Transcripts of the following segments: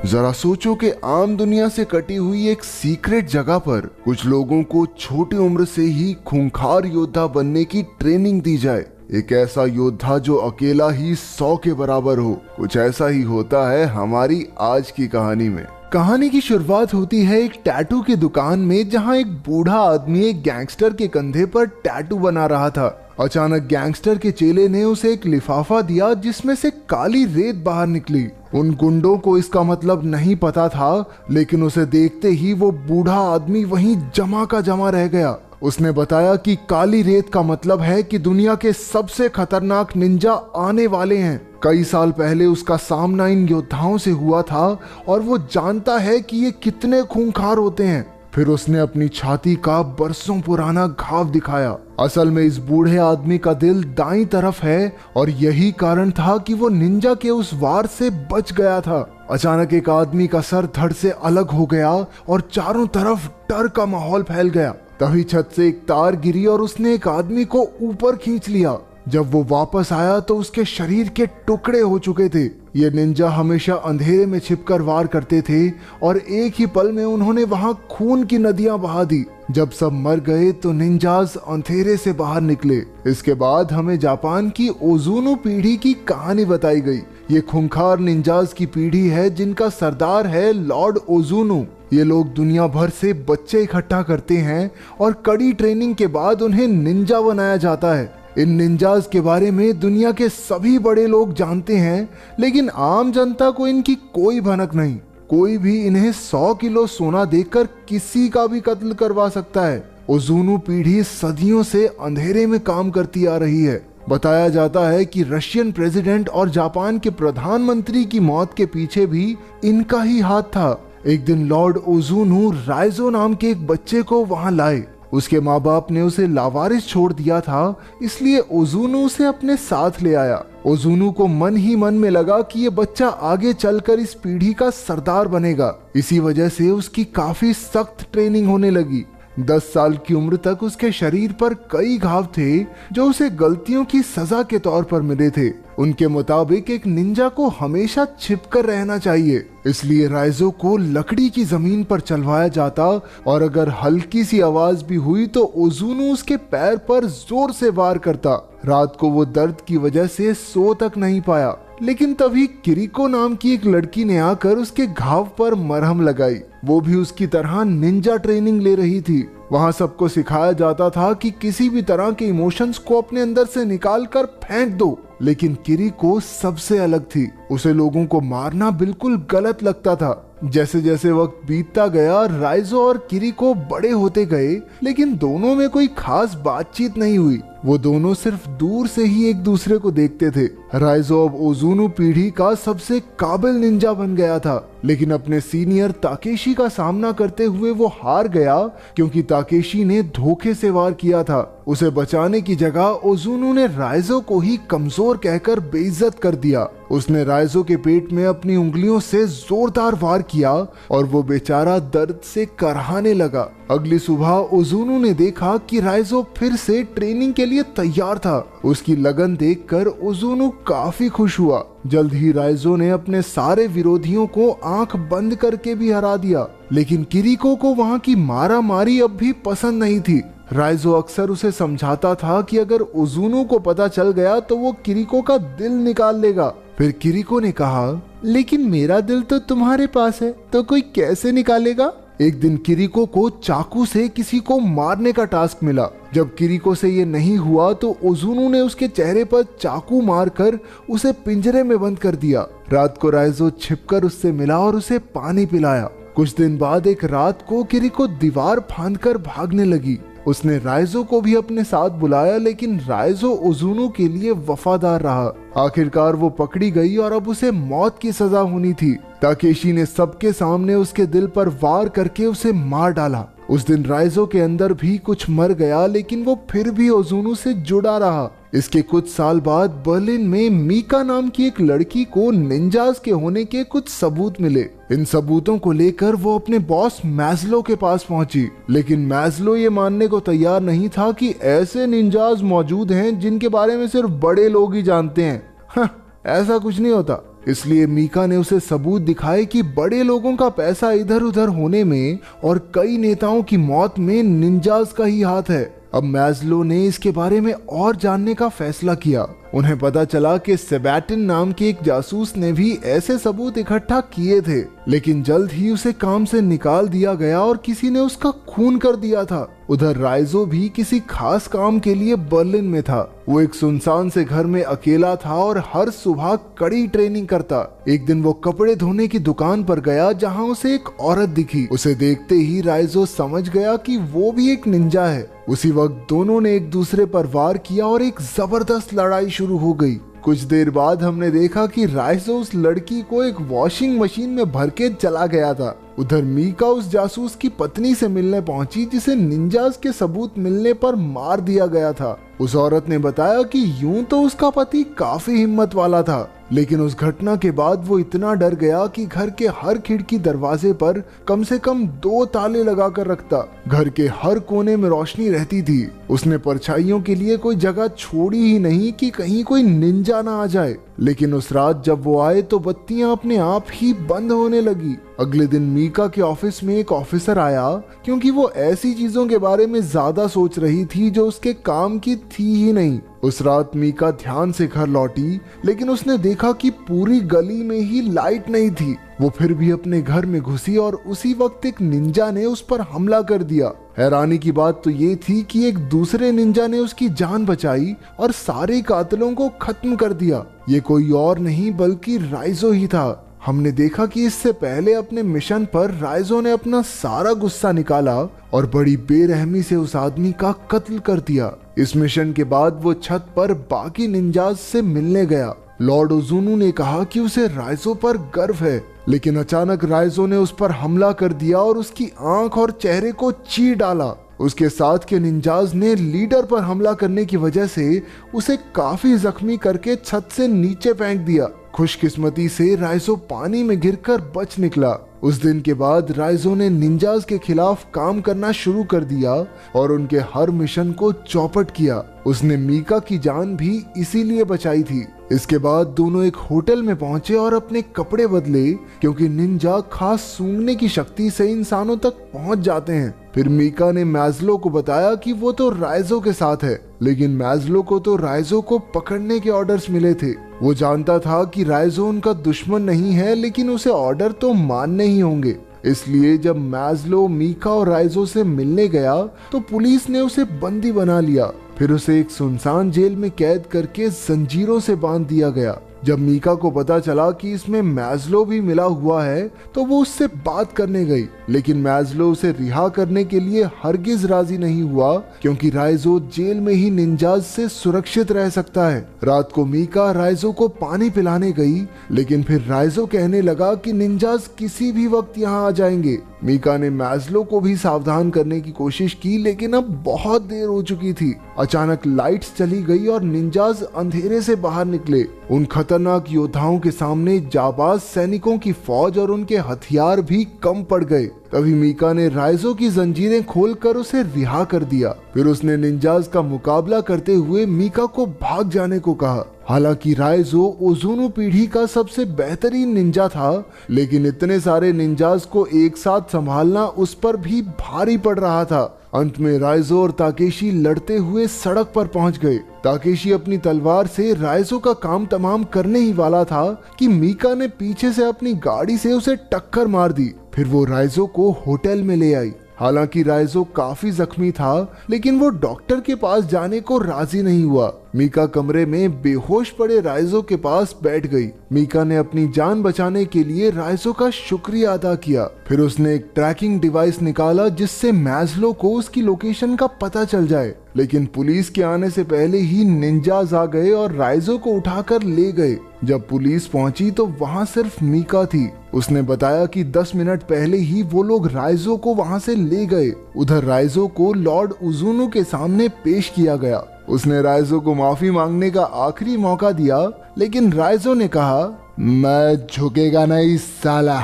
जरा सोचो कि आम दुनिया से कटी हुई एक सीक्रेट जगह पर कुछ लोगों को छोटी उम्र से ही खूंखार योद्धा बनने की ट्रेनिंग दी जाए। एक ऐसा योद्धा जो अकेला ही 100 के बराबर हो। कुछ ऐसा ही होता है हमारी आज की कहानी में। कहानी की शुरुआत होती है एक टैटू की दुकान में, जहां एक बूढ़ा आदमी एक गैंगस्टर के कंधे पर टैटू बना रहा था। अचानक गैंगस्टर के चेले ने उसे एक लिफाफा दिया जिसमें से काली रेत बाहर निकली। उन गुंडों को इसका मतलब नहीं पता था, लेकिन उसे देखते ही वो बूढ़ा आदमी वहीं जमा का जमा रह गया। उसने बताया कि काली रेत का मतलब है कि दुनिया के सबसे खतरनाक निंजा आने वाले हैं। कई साल पहले उसका सामना इन योद्धाओं से हुआ था और वो जानता है कि ये कितने खूंखार होते हैं। फिर उसने अपनी छाती का बरसों पुराना घाव दिखाया। असल में इस बूढ़े आदमी का दिल दाईं तरफ है और यही कारण था कि वो निंजा के उस वार से बच गया था। अचानक एक आदमी का सर धड़ से अलग हो गया और चारों तरफ डर का माहौल फैल गया। तभी छत से एक तार गिरी और उसने एक आदमी को ऊपर खींच लिया। जब वो वापस आया तो उसके शरीर के टुकड़े हो चुके थे। ये निंजा हमेशा अंधेरे में छिपकर वार करते थे और एक ही पल में उन्होंने वहां खून की नदियां बहा दी। जब सब मर गए तो निंजाज अंधेरे से बाहर निकले। इसके बाद हमें जापान की ओजुनु पीढ़ी की कहानी बताई गई। ये खूंखार निंजाज की पीढ़ी है जिनका सरदार है लॉर्ड ओजुनु। ये लोग दुनिया भर से बच्चे इकट्ठा करते हैं और कड़ी ट्रेनिंग के बाद उन्हें निंजा बनाया जाता है। इन निंजाज के बारे में दुनिया के सभी बड़े लोग जानते हैं, लेकिन आम जनता को इनकी कोई भनक नहीं। कोई भी इन्हें 100 किलो सोना देकर किसी का भी कत्ल करवा सकता है। ओजुनु पीढ़ी सदियों से अंधेरे में काम करती आ रही है। बताया जाता है कि रशियन प्रेसिडेंट और जापान के प्रधानमंत्री की मौत के पीछे भी इनका ही हाथ था। एक दिन लॉर्ड ओजुनु राइजो नाम के एक बच्चे को वहां लाए। उसके माँ बाप ने उसे लावारिस छोड़ दिया था, इसलिए ओजुनु उसे अपने साथ ले आया। ओजुनु को मन ही मन में लगा कि ये बच्चा आगे चलकर इस पीढ़ी का सरदार बनेगा। इसी वजह से उसकी काफी सख्त ट्रेनिंग होने लगी। 10 साल की उम्र तक उसके शरीर पर कई घाव थे जो उसे गलतियों की सजा के तौर पर मिले थे। उनके मुताबिक एक निंजा को हमेशा छिपकर रहना चाहिए, इसलिए राइजो को लकड़ी की जमीन पर चलवाया जाता और अगर हल्की सी आवाज भी हुई तो ओजुनु उसके पैर पर जोर से वार करता। रात को वो दर्द की वजह से सो तक नहीं पाया, लेकिन तभी किरिको नाम की एक लड़की ने आकर उसके घाव पर मरहम लगाई। वो भी उसकी तरह निंजा ट्रेनिंग ले रही थी। वहाँ सबको सिखाया जाता था कि किसी भी तरह के इमोशंस को अपने अंदर से निकाल कर फेंक दो, लेकिन किरिको सबसे अलग थी। उसे लोगों को मारना बिल्कुल गलत लगता था। जैसे जैसे वक्त बीतता गया राइजो और किरिको बड़े होते गए, लेकिन दोनों में कोई खास बातचीत नहीं हुई। वो दोनों सिर्फ दूर से ही एक दूसरे को देखते थे। राइजो अब ओजुनु पीढ़ी का सबसे काबिल निंजा बन गया था, लेकिन अपने सीनियर ताकेशी का सामना करते हुए वो हार गया क्योंकि ताकेशी ने धोखे से वार किया था। उसे बचाने की जगह ओजुनु ने राइजो को ही कमजोर कहकर बेइज्जत कर दिया। उसने राइजो के पेट में अपनी उंगलियों से जोरदार वार किया और वो बेचारा दर्द से करहाने लगा। अगली सुबह ओजुनु ने देखा कि राइजो फिर से ट्रेनिंग के लिए तैयार था। उसकी लगन देखकर ओजुनु काफी खुश हुआ। जल्द ही राइजो ने अपने सारे विरोधियों को आंख बंद करके भी हरा दिया, लेकिन किरिको को वहां की मारा मारी अब भी पसंद नहीं थी। राइजो अक्सर उसे समझाता था कि अगर ओजुनु को पता चल गया तो वो किरिको का दिल निकाल लेगा। फिर किरिको ने कहा, लेकिन मेरा दिल तो तुम्हारे पास है, तो कोई कैसे निकालेगा? एक दिन किरिको को चाकू से किसी को मारने का टास्क मिला। जब किरिको से ये नहीं हुआ तो ओजुनु ने उसके चेहरे पर चाकू मारकर उसे पिंजरे में बंद कर दिया। रात को राइजो छिपकर उससे मिला और उसे पानी पिलाया। कुछ दिन बाद एक रात को किरिको दीवार फांदकर भागने लगी। उसने राइजो को भी अपने साथ बुलाया, लेकिन राइजो ओजुनु के लिए वफादार रहा। आखिरकार वो पकड़ी गई और अब उसे मौत की सजा होनी थी। ताकेशी ने सबके सामने उसके दिल पर वार करके उसे मार डाला। उस दिन राइजो के अंदर भी कुछ मर गया, लेकिन वो फिर भी ओजुनु से जुड़ा रहा। इसके कुछ साल बाद बर्लिन में मीका नाम की एक लड़की को निंजास के होने के कुछ सबूत मिले। इन सबूतों को लेकर वो अपने बॉस मैस्लो के पास पहुंची, लेकिन मैस्लो ये मानने को तैयार नहीं था कि ऐसे निंजास मौजूद हैं जिनके बारे में सिर्फ बड़े लोग ही जानते हैं। ऐसा कुछ नहीं होता। इसलिए मीका ने उसे सबूत दिखाए कि बड़े लोगों का पैसा इधर उधर होने में और कई नेताओं की मौत में निंजास का ही हाथ है। अब मैस्लो ने इसके बारे में और जानने का फैसला किया। उन्हें पता चला कि सेबैटिन नाम के एक जासूस ने भी ऐसे सबूत इकट्ठा किए थे, लेकिन जल्द ही उसे काम से निकाल दिया गया और किसी ने उसका खून कर दिया था। उधर राइजो भी किसी खास काम के लिए बर्लिन में था। वो एक सुनसान से घर में अकेला था और हर सुबह कड़ी ट्रेनिंग करता। एक दिन वो कपड़े धोने की दुकान पर गया जहां उसे एक औरत दिखी। उसे देखते ही राइजो समझ गया कि वो भी एक निंजा है। उसी वक्त दोनों ने एक दूसरे पर वार किया और एक जबरदस्त लड़ाई शुरू हो गई। कुछ देर बाद हमने देखा कि राइजो उस लड़की को एक वॉशिंग मशीन में भर के चला गया था। उधर मीका उस जासूस की पत्नी से मिलने पहुंची जिसे निंजास के सबूत मिलने पर मार दिया गया था। उस औरत ने बताया कि यूं तो उसका पति काफी हिम्मत वाला था, लेकिन उस घटना के बाद वो इतना डर गया कि घर के हर खिड़की दरवाजे पर कम से कम 2 ताले लगाकर रखता। घर के हर कोने में रोशनी रहती थी। उसने परछाइयों के लिए कोई जगह छोड़ी ही नहीं कि कहीं कोई निंजा ना आ जाए। लेकिन उस रात जब वो आए तो बत्तियां अपने आप ही बंद होने लगी। अगले दिन मीका के ऑफिस में एक ऑफिसर आया, क्योंकि वो ऐसी चीजों के बारे में ज्यादा सोच रही थी जो उसके काम की थी ही नहीं। उस रात मीका ध्यान से घर लौटी, लेकिन उसने देखा कि पूरी गली में ही लाइट नहीं थी। वो फिर भी अपने घर में घुसी और उसी वक्त एक निंजा ने उस पर हमला कर दिया। हैरानी की बात तो ये थी कि एक दूसरे निंजा ने उसकी जान बचाई और सारे कातिलों को खत्म कर दिया। ये कोई और नहीं बल्कि राइजो ही था। हमने देखा कि इससे पहले अपने मिशन पर राइजो ने अपना सारा गुस्सा निकाला और बड़ी बेरहमी से उस आदमी का कत्ल कर दिया। इस मिशन के बाद वो छत पर बाकी निंजाज से मिलने गया। लॉर्ड ओजुनु ने कहा कि उसे राइजो पर गर्व है, लेकिन अचानक राइजो ने उस पर हमला कर दिया और उसकी आंख और चेहरे को चीर डाला। उसके साथ के निंजाज ने लीडर पर हमला करने की वजह से उसे काफी जख्मी करके छत से नीचे फेंक दिया। खुशकिस्मती से राइजो पानी में गिरकर बच निकला। उस दिन के बाद राइजो ने निंजाज के खिलाफ काम करना शुरू कर दिया और उनके हर मिशन को चौपट किया। उसने मीका की जान भी इसीलिए बचाई थी। इसके बाद दोनों एक होटल में पहुंचे और अपने कपड़े बदले, क्योंकि निंजा खास सूंघने की शक्ति से इंसानों तक पहुंच जाते हैं। फिर मीका ने मैस्लो को बताया कि वो तो राइजो के साथ है, लेकिन मैस्लो को तो राइजो को पकड़ने के ऑर्डर्स मिले थे। वो जानता था कि राइजो उनका दुश्मन नहीं है, लेकिन उसे ऑर्डर तो मानने ही होंगे। इसलिए जब मैस्लो मीका और राइजो से मिलने गया तो पुलिस ने उसे बंदी बना लिया। फिर उसे एक सुनसान जेल में कैद करके जंजीरों से बांध दिया गया। जब मीका को पता चला कि इसमें मैस्लो भी मिला हुआ है तो वो उससे बात करने गई, लेकिन मैस्लो उसे रिहा करने के लिए हरगिज राजी नहीं हुआ, क्योंकि राइजो जेल में ही निंजाज से सुरक्षित रह सकता है। रात को मीका राइजो को पानी पिलाने गई, लेकिन फिर राइजो कहने लगा कि निंजाज किसी भी वक्त यहाँ आ जाएंगे। मीका ने मैस्लो को भी सावधान करने की कोशिश की, लेकिन अब बहुत देर हो चुकी थी। अचानक लाइट्स चली गई और निंजाज अंधेरे से बाहर निकले। उन खतरनाक योद्धाओं के सामने जाबाज सैनिकों की फौज और उनके हथियार भी कम पड़ गए। तभी मीका ने राइजो की जंजीरें खोलकर उसे रिहा कर दिया। फिर उसने निंजाज का मुकाबला करते हुए मीका को भाग जाने को कहा। हालांकि राइजो ओजुनु पीढ़ी का सबसे बेहतरीन निंजा था, लेकिन इतने सारे निंजाज को एक साथ संभालना उस पर भी भारी पड़ रहा था। अंत में राइजो और ताकेशी लड़ते हुए सड़क पर पहुंच गए। ताकेशी अपनी तलवार से राइजो का काम तमाम करने ही वाला था कि मीका ने पीछे से अपनी गाड़ी से उसे टक्कर मार दी। फिर वो राइजो को होटल में ले आई। हालांकि राइजो काफी जख्मी था, लेकिन वो डॉक्टर के पास जाने को राजी नहीं हुआ। मीका कमरे में बेहोश पड़े राइजो के पास बैठ गई। मीका ने अपनी जान बचाने के लिए राइजो का शुक्रिया अदा किया। फिर उसने एक ट्रैकिंग डिवाइस निकाला जिससे मैस्लो को उसकी लोकेशन का पता चल जाए, लेकिन पुलिस के आने से पहले ही निंजाज आ गए और राइजो को उठाकर ले गए। जब पुलिस पहुंची तो वहां सिर्फ मीका थी। उसने बताया कि 10 मिनट पहले ही वो लोग राइजो को वहां से ले गए। उधर राइजो को लॉर्ड ओजुनु के सामने पेश किया गया। उसने राइजो को माफी मांगने का आखिरी मौका दिया, लेकिन राइजो ने कहा, मैं झुकेगा नहीं साला।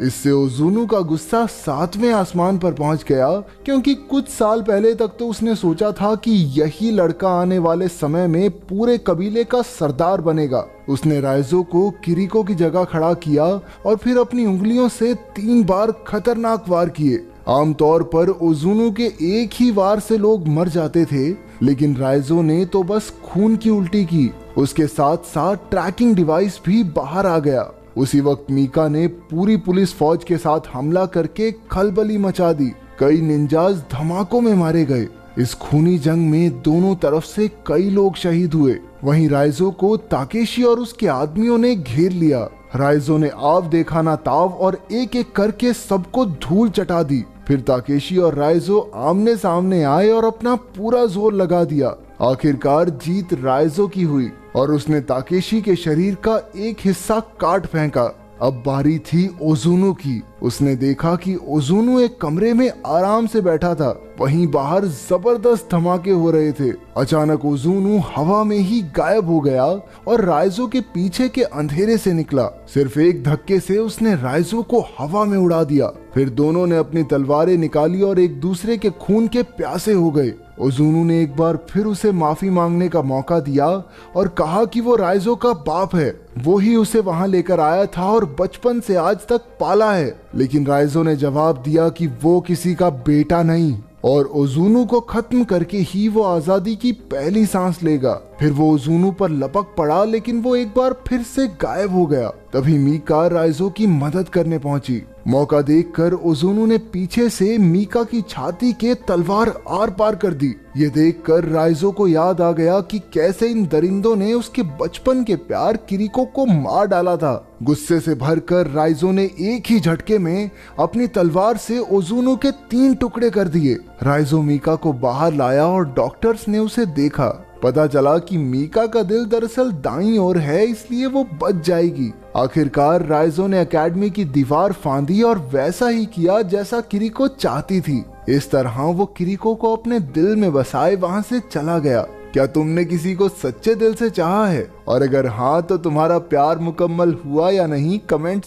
इससे ओजुनु का गुस्सा 7वें आसमान पर पहुंच गया, क्योंकि कुछ साल पहले तक तो उसने सोचा था कि यही लड़का आने वाले समय में पूरे कबीले का सरदार बनेगा। उसने राइजो को किरिको की जगह खड़ा किया और फिर अपनी उंगलियों से 3 बार खतरनाक वार किए। आमतौर पर ओजुनु के एक ही वार से लोग मर जाते थे, लेकिन राइजो ने तो बस खून की उल्टी की। उसके साथ साथ ट्रैकिंग डिवाइस भी बाहर आ गया। उसी वक्त मीका ने पूरी पुलिस फौज के साथ हमला करके खलबली मचा दी। कई निंजाज धमाकों में मारे गए। इस खूनी जंग में दोनों तरफ से कई लोग शहीद हुए। वहीं राइजो को ताकेशी और उसके आदमियों ने घेर लिया। राइजो ने आव देखा ना ताव और एक एक करके सबको धूल चटा दी। फिर ताकेशी और राइजो आमने सामने आए और अपना पूरा जोर लगा दिया। आखिरकार जीत राइजो की हुई और उसने ताकेशी के शरीर का एक हिस्सा काट फेंका। अब बारी थी ओजुनु की। उसने देखा कि ओजुनु एक कमरे में आराम से बैठा था। वहीं बाहर जबरदस्त धमाके हो रहे थे। अचानक ओजुनु हवा में ही गायब हो गया और राइजो के पीछे के अंधेरे से निकला। सिर्फ एक धक्के से उसने राइजो को हवा में उड़ा दिया। फिर दोनों ने अपनी तलवारें निकाली और एक दूसरे के खून के प्यासे हो गए। ओजुनु ने एक बार फिर उसे माफी मांगने का मौका दिया और कहा कि वो राइजो का बाप है। वो ही उसे वहां लेकर आया था और बचपन से आज तक पाला है। लेकिन राइजो ने जवाब दिया कि वो किसी का बेटा नहीं और ओजुनु को खत्म करके ही वो आजादी की पहली सांस लेगा। फिर वो ओजुनु पर लपक पड़ा, लेकिन वो एक बार फिर से गायब हो गया। तभी मीका राइजो की मदद करने पहुंची। मौका देखकर ओजुनु ने पीछे से मीका की छाती के तलवार आर पार कर दी। ये देखकर राइजो को याद आ गया कि कैसे इन दरिंदों ने उसके बचपन के प्यार किरिको को मार डाला था। गुस्से से भरकर राइजो ने एक ही झटके में अपनी तलवार से ओजुनु के 3 टुकड़े कर दिए। राइजो मीका को बाहर लाया और डॉक्टर्स ने उसे देखा। पता चला कि मीका का दिल दरअसल दाईं ओर है, इसलिए वो बच जाएगी। आखिरकार राइजो ने एकेडमी की दीवार फांदी और वैसा ही किया जैसा किरिको चाहती थी। इस तरह वो किरिको को अपने दिल में बसाए वहां से चला गया। क्या तुमने किसी को सच्चे दिल से चाहा है? और अगर हाँ तो तुम्हारा प्यार मुकम्मल हुआ या नहीं, कमेंट